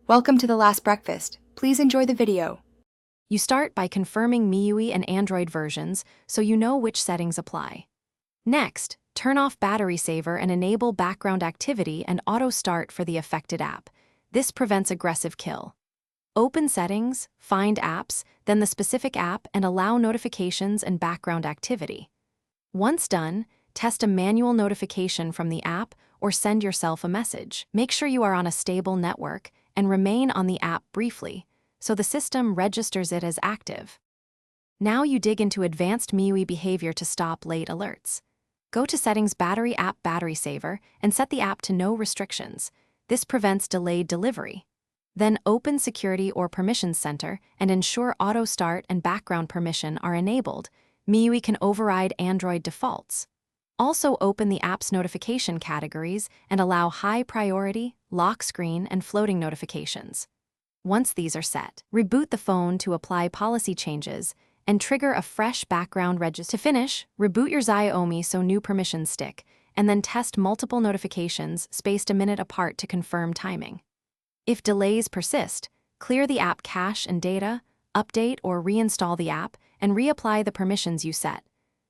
Welcome to the last breakfast. Please enjoy the video. You start by confirming MIUI and Android versions so you know which settings apply. Next, turn off battery saver and enable background activity and auto start for the affected app. This prevents aggressive kill. Open Settings, find Apps, then the specific app and allow notifications and background activity. Once done, test a manual notification from the app or send yourself a message. Make sure you are on a stable network and remain on the app briefly, so the system registers it as active. Now you dig into advanced MIUI behavior to stop late alerts. Go to Settings App Battery Saver and set the app to no restrictions. This prevents delayed delivery. Then open Security or Permissions Center and ensure Auto Start and Background Permission are enabled. MIUI can override Android defaults. Also open the app's notification categories and allow high priority, lock screen, and floating notifications. Once these are set, reboot the phone to apply policy changes and trigger a fresh background register. To finish, reboot your Xiaomi so new permissions stick, and then test multiple notifications spaced a minute apart to confirm timing. If delays persist, clear the app cache and data, update or reinstall the app, and reapply the permissions you set.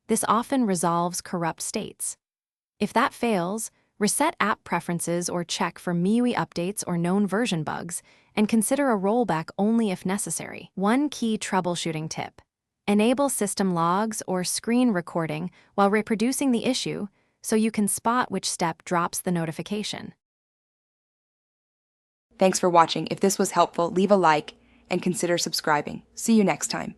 This often resolves corrupt states. If that fails, reset app preferences or check for MIUI updates or known version bugs, and consider a rollback only if necessary. One key troubleshooting tip: enable system logs or screen recording while reproducing the issue so you can spot which step drops the notification. Thanks for watching. If this was helpful, leave a like and consider subscribing. See you next time.